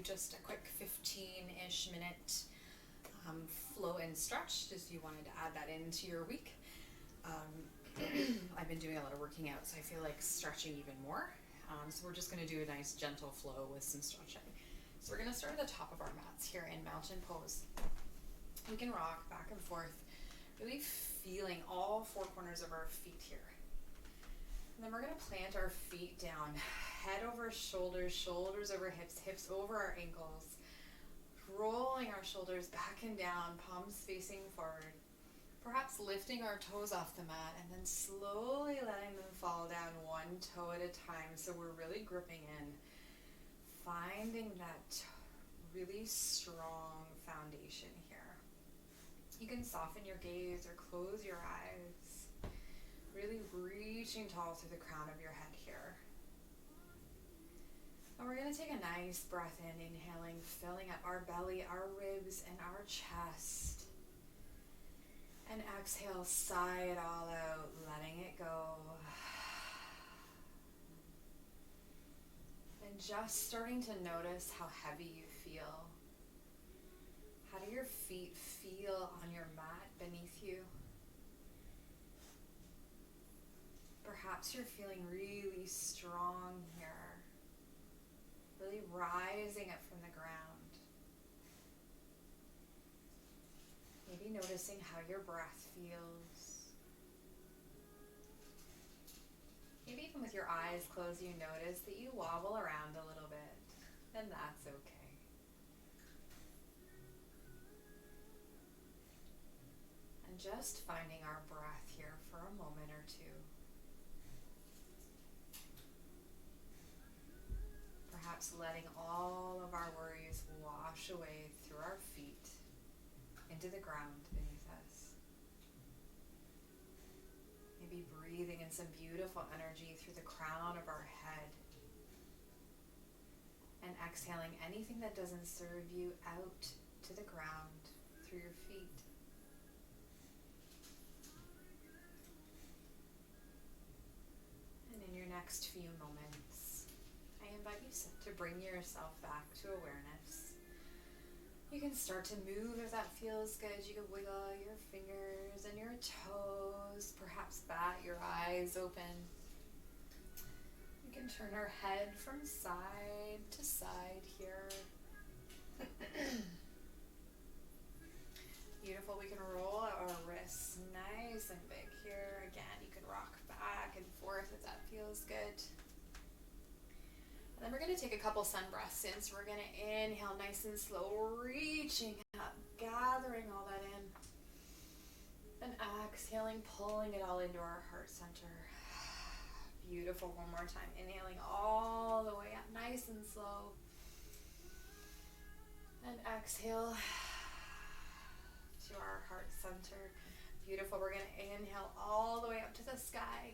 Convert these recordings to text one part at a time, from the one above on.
just a quick 15-ish minute flow and stretch, just if you wanted to add that into your week. I've been doing a lot of working out, so I feel like stretching even more. So we're just going to do a nice gentle flow with some stretching. So we're going to start at the top of our mats here in mountain pose. We can rock back and forth, really feeling all four corners of our feet here. And then we're going to plant our feet down, head over shoulders, shoulders over hips, hips over our ankles, rolling our shoulders back and down, palms facing forward. Perhaps lifting our toes off the mat and then slowly letting them fall down one toe at a time, so we're really gripping in, finding that really strong foundation here. You can soften your gaze or close your eyes, really reaching tall through the crown of your head here. And we're going to take a nice breath in, inhaling, filling up our belly, our ribs, and our chest. And exhale, sigh it all out, letting it go. And just starting to notice how heavy you feel. How do your feet feel on your mat beneath you? Perhaps you're feeling really strong here, really rising up from the ground. Maybe noticing how your breath feels. Maybe even with your eyes closed, you notice that you wobble around a little bit, and that's okay. And just finding our breath here for a moment or two. Perhaps letting all of our worries wash away through our feet into the ground beneath us. Maybe breathing in some beautiful energy through the crown of our head. And exhaling anything that doesn't serve you out to the ground through your feet. And in your next few moments, I invite you to bring yourself back to awareness. You can start to move if that feels good. You can wiggle your fingers and your toes, perhaps bat your eyes open. We can turn our head from side to side here. Beautiful. We can roll out our wrists nice and big here. Again, you can rock back and forth if that feels good. And then we're going to take a couple sun breaths in. So we're going to inhale nice and slow, reaching up, gathering all that in. And exhaling, pulling it all into our heart center. Beautiful. One more time. Inhaling all the way up, nice and slow. And exhale to our heart center. Beautiful. We're going to inhale all the way up to the sky.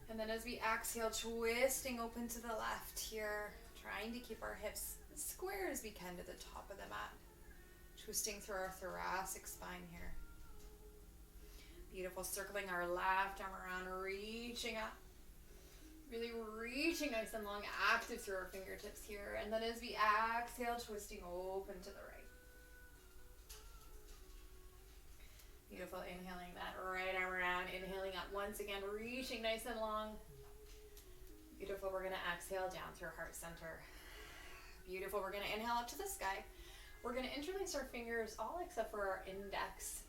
And then as we exhale, twisting open to the left here, trying to keep our hips as square as we can to the top of the mat. Twisting through our thoracic spine here. Beautiful, circling our left arm around, reaching up. Really reaching nice and long, active through our fingertips here. And then as we exhale, twisting open to the right. Beautiful, inhaling that right arm around, inhaling up once again, reaching nice and long. Beautiful, we're going to exhale down through our heart center. Beautiful, we're going to inhale up to the sky. We're going to interlace our fingers, all except for our index.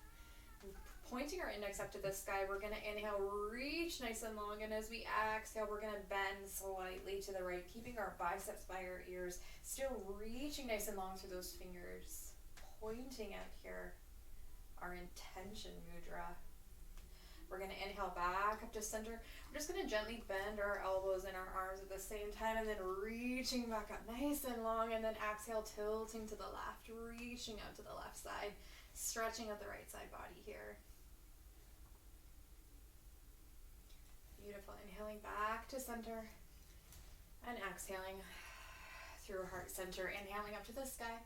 Pointing our index up to the sky, we're going to inhale, reach nice and long, and as we exhale, we're going to bend slightly to the right, keeping our biceps by our ears, still reaching nice and long through those fingers, pointing out here. Our intention mudra. We're going to inhale back up to center. We're just going to gently bend our elbows and our arms at the same time, and then reaching back up nice and long, and then exhale, tilting to the left, reaching out to the left side, stretching out the right side body here. Beautiful. Inhaling back to center and exhaling through heart center, inhaling up to the sky.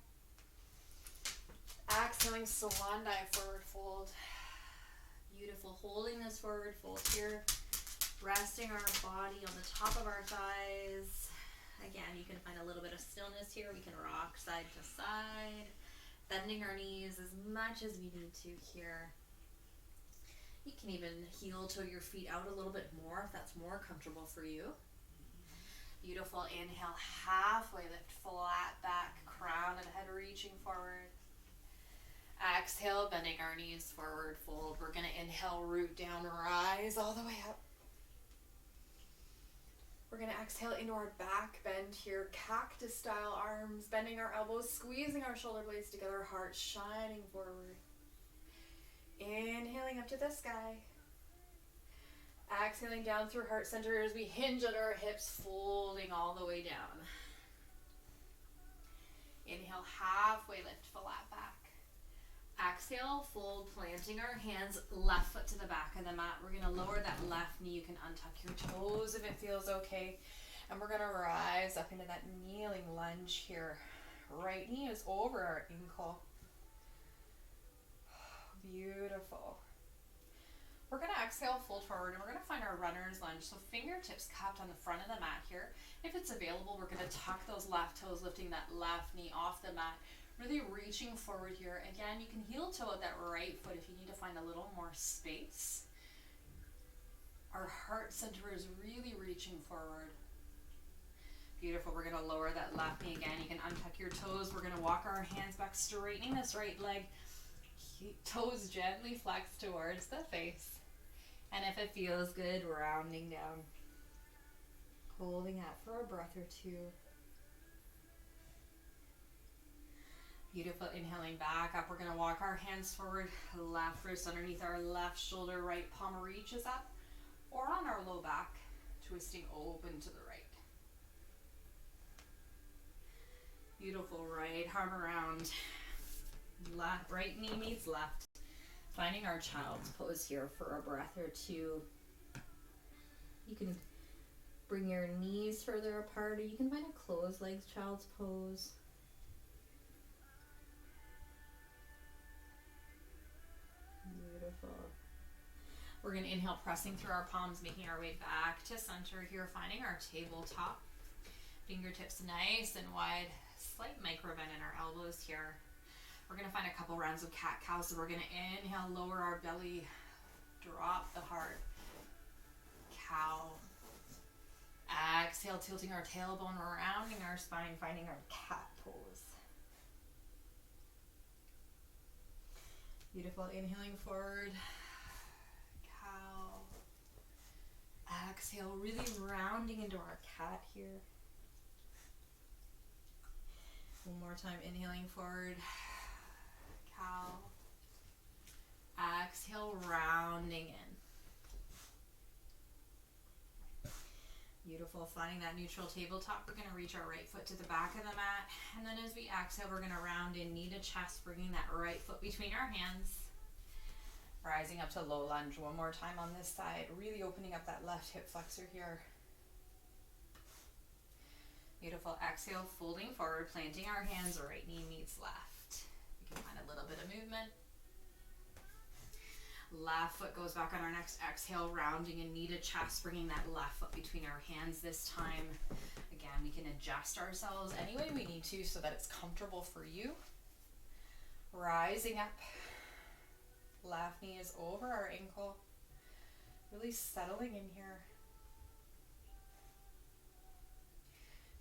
Exhaling, swan dive, forward fold. Beautiful. Holding this forward fold here. Resting our body on the top of our thighs. Again, you can find a little bit of stillness here. We can rock side to side, bending our knees as much as we need to here. You can even heel toe your feet out a little bit more if that's more comfortable for you. Beautiful. Inhale, halfway lift, flat back, crown and head reaching forward. Exhale, bending our knees forward, fold. We're going to inhale, root down, rise all the way up. We're going to exhale into our back bend here, cactus style arms, bending our elbows, squeezing our shoulder blades together, heart shining forward. Inhaling up to the sky. Exhaling down through heart center as we hinge at our hips, folding all the way down. Inhale, halfway lift, flat back. Exhale, fold, planting our hands, left foot to the back of the mat. We're going to lower that left knee. You can untuck your toes if it feels okay. And we're going to rise up into that kneeling lunge here. Right knee is over our ankle. Beautiful. We're going to exhale, fold forward, and we're going to find our runner's lunge. So fingertips cupped on the front of the mat here. If it's available, we're going to tuck those left toes, lifting that left knee off the mat. Really reaching forward here. Again, you can heel toe at that right foot if you need to find a little more space. Our heart center is really reaching forward. Beautiful. We're going to lower that left knee again. You can untuck your toes. We're going to walk our hands back, straightening this right leg. Toes gently flex towards the face. And if it feels good, rounding down. Holding that for a breath or two. Beautiful. Inhaling back up. We're going to walk our hands forward. Left wrist underneath our left shoulder. Right palm reaches up. Or on our low back. Twisting open to the right. Beautiful. Right arm around. Left, right knee meets left. Finding our child's pose here for a breath or two. You can bring your knees further apart, or you can find a closed legs child's pose. Beautiful. We're going to inhale, pressing through our palms, making our way back to center here, finding our tabletop. Fingertips nice and wide. Slight micro bend in our elbows here. We're going to find a couple rounds of cat-cow. So we're going to inhale, lower our belly, drop the heart. Cow. Exhale, tilting our tailbone, rounding our spine, finding our cat pose. Beautiful. Inhaling forward. Cow. Exhale, really rounding into our cat here. One more time, inhaling forward. Cow. Exhale, rounding in. Beautiful. Finding that neutral tabletop. We're going to reach our right foot to the back of the mat. And then as we exhale, we're going to round in, knee to chest, bringing that right foot between our hands. Rising up to low lunge. One more time on this side. Really opening up that left hip flexor here. Beautiful. Exhale, folding forward, planting our hands, right knee meets left. We can find a little bit of movement. Left foot goes back on our next exhale, rounding in, knee to chest, bringing that left foot between our hands this time. Again, we can adjust ourselves any way we need to so that it's comfortable for you. Rising up. Left knee is over our ankle. Really settling in here.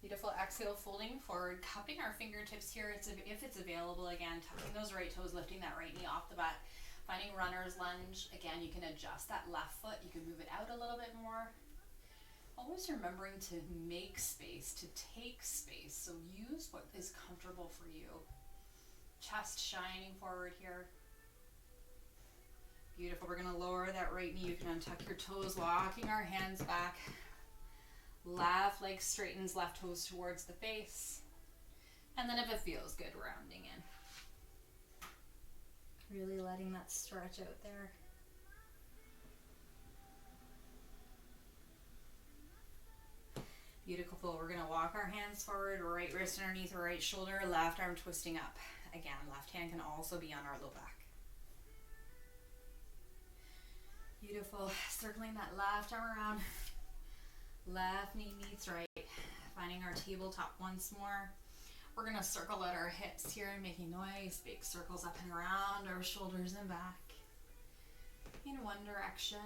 Beautiful. Exhale, folding forward, cupping our fingertips here if it's available. Again, tucking those right toes, lifting that right knee off the mat. Finding runner's lunge. Again, you can adjust that left foot. You can move it out a little bit more. Always remembering to make space, to take space. So use what is comfortable for you. Chest shining forward here. Beautiful. We're going to lower that right knee. You can untuck your toes, walking our hands back. Left leg straightens, left toes towards the face. And then if it feels good, rounding in. Really letting that stretch out there. Beautiful. We're going to walk our hands forward, right wrist underneath our right shoulder, left arm twisting up. Again, left hand can also be on our low back. Beautiful. Circling that left arm around. Left knee meets right. finding our tabletop once more. We're gonna circle out our hips here and making nice big circles up and around our shoulders and back in one direction,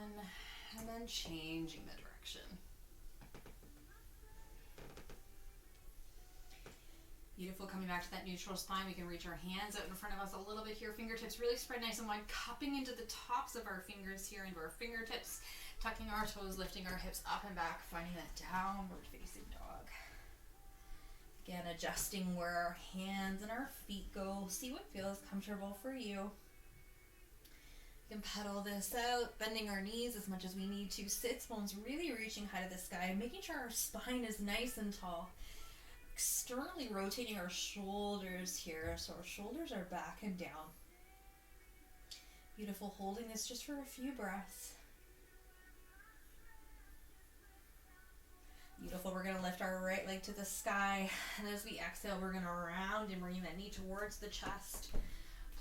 and then changing the direction. Beautiful. Coming back to that neutral spine, we can reach our hands out in front of us a little bit here. Fingertips really spread nice and wide, cupping into the tops of our fingers here, into our fingertips, tucking our toes, lifting our hips up and back, finding that downward facing dog. Again, adjusting where our hands and our feet go. See what feels comfortable for you. We can pedal this out, bending our knees as much as we need to. Sits bones really reaching high to the sky, making sure our spine is nice and tall. Externally rotating our shoulders here, so our shoulders are back and down. Beautiful. Holding this just for a few breaths. Beautiful. We're going to lift our right leg to the sky, and as we exhale, we're going to round and bring that knee towards the chest,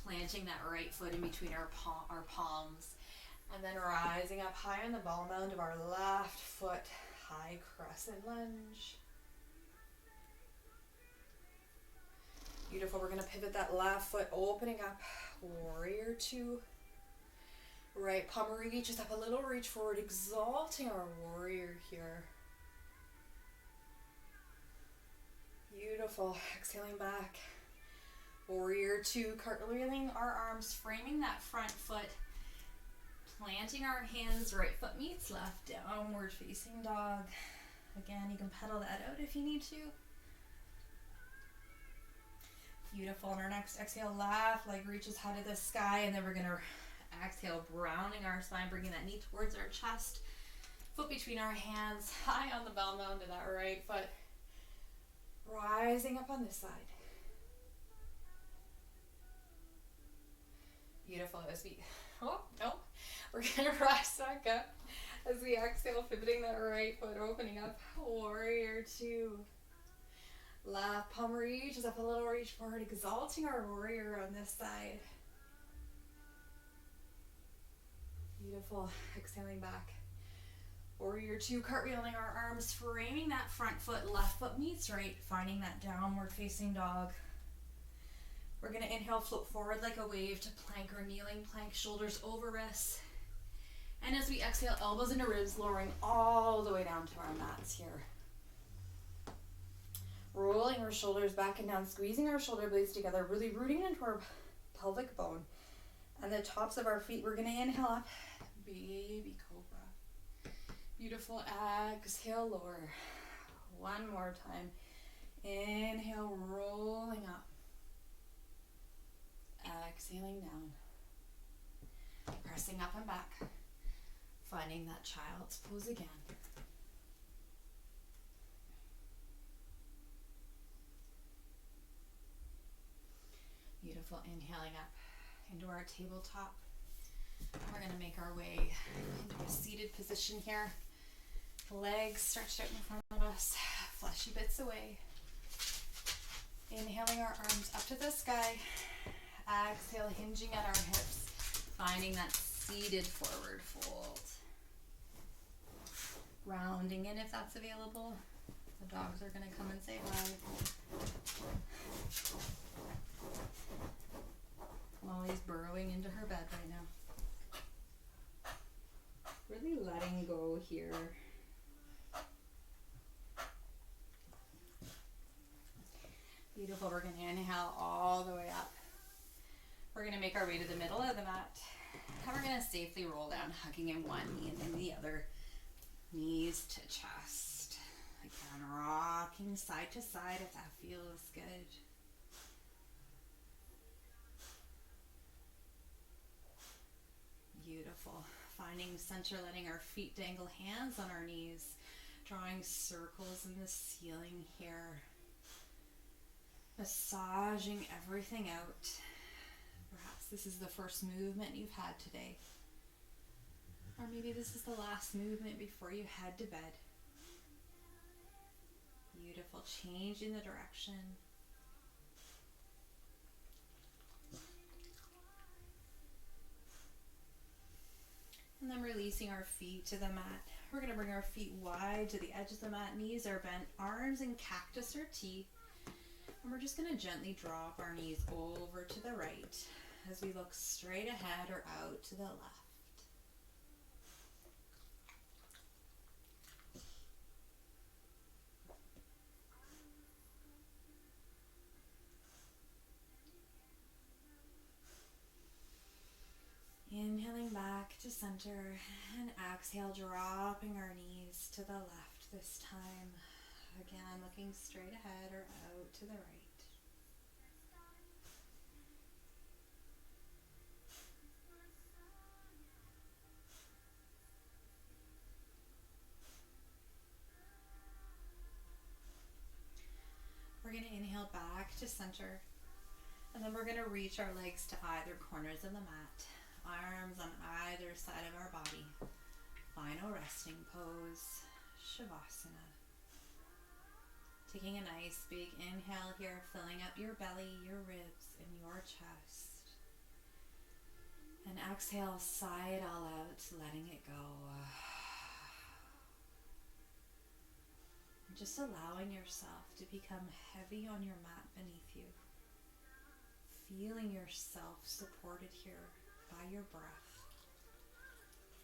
planting that right foot in between our palms, and then rising up high on the ball mound of our left foot, high crescent lunge. Beautiful. We're going to pivot that left foot, opening up, warrior two. Right palm reaches up a little, reach forward, exalting our warrior here. Beautiful. Exhaling back. Warrior two, cartwheeling our arms, framing that front foot, planting our hands, right foot meets left, downward facing dog. Again, you can pedal that out if you need to. Beautiful. On our next exhale, left leg reaches high to the sky, and then we're going to exhale, rounding our spine, bringing that knee towards our chest, foot between our hands, high on the bell mound to that right foot, rising up on this side. Beautiful. As we, we're going to rise back up as we exhale, pivoting that right foot, opening up, warrior two. Left palm reaches up a little, reach forward, exalting our warrior on this side. Beautiful. Exhaling back. Warrior two, cartwheeling our arms, framing that front foot, left foot meets right, finding that downward facing dog. We're going to inhale, float forward like a wave to plank or kneeling plank, shoulders over wrists. And as we exhale, elbows into ribs, lowering all the way down to our mats here. Rolling our shoulders back and down, squeezing our shoulder blades together, really rooting into our pelvic bone. And the tops of our feet, we're going to inhale up, baby cobra. Beautiful. Exhale, lower. One more time. Inhale, rolling up. Exhaling down. Pressing up and back. Finding that child's pose again. Beautiful. Inhaling up into our tabletop. We're going to make our way into a seated position here. Legs stretched out in front of us, fleshy bits away. Inhaling our arms up to the sky. Exhale, hinging at our hips, finding that seated forward fold. Rounding in if that's available. The dogs are going to come and say hi. Molly's burrowing into her bed right now. Really letting go here. Beautiful. We're going to inhale all the way up. We're going to make our way to the middle of the mat. And we're going to safely roll down, hugging in one knee and then the other. Knees to chest. Again, rocking side to side if that feels good. Beautiful. Finding center, letting our feet dangle, hands on our knees, drawing circles in the ceiling here. Massaging everything out. Perhaps this is the first movement you've had today. Or maybe this is the last movement before you head to bed. Beautiful. Change in the direction. And then releasing our feet to the mat. We're going to bring our feet wide to the edge of the mat. Knees are bent, arms in cactus or T. And we're just going to gently drop our knees over to the right as we look straight ahead or out to the left. Inhaling back to center and exhale, dropping our knees to the left this time. Again, looking straight ahead or out to the right. We're going to inhale back to center, and then we're going to reach our legs to either corners of the mat. Arms on either side of our body. Final resting pose, Shavasana. Taking a nice big inhale here, filling up your belly, your ribs, and your chest. And exhale, sigh it all out, letting it go. Just allowing yourself to become heavy on your mat beneath you. Feeling yourself supported here by your breath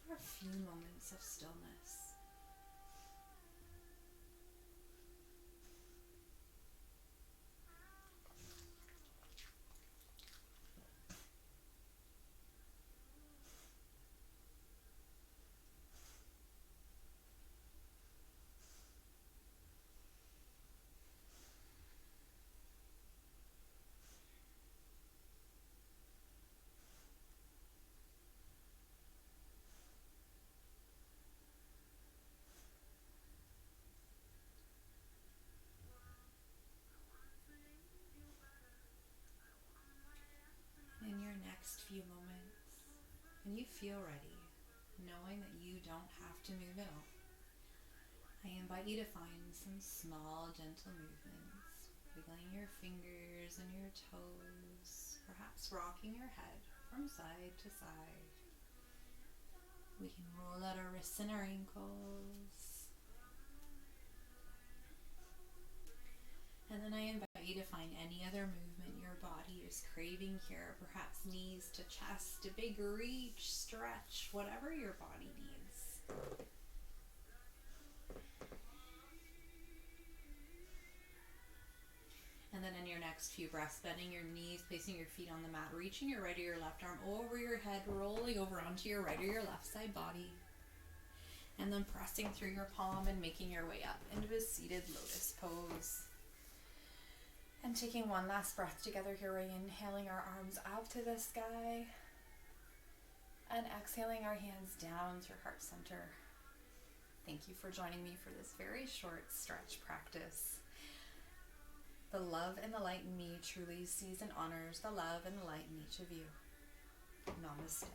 for a few moments of stillness. In your next few moments, when you feel ready, knowing that you don't have to move at all, I invite you to find some small, gentle movements, wiggling your fingers and your toes, perhaps rocking your head from side to side. We can roll out our wrists and our ankles. And then I invite you to find any other movement your body is craving here, perhaps knees to chest, a big reach, stretch, whatever your body needs. And then in your next few breaths, bending your knees, placing your feet on the mat, reaching your right or your left arm over your head, rolling over onto your right or your left side body. And then pressing through your palm and making your way up into a seated lotus pose. And taking one last breath together here, inhaling our arms up to the sky. And exhaling our hands down through heart center. Thank you for joining me for this very short stretch practice. The love and the light in me truly sees and honors the love and the light in each of you. Namaste.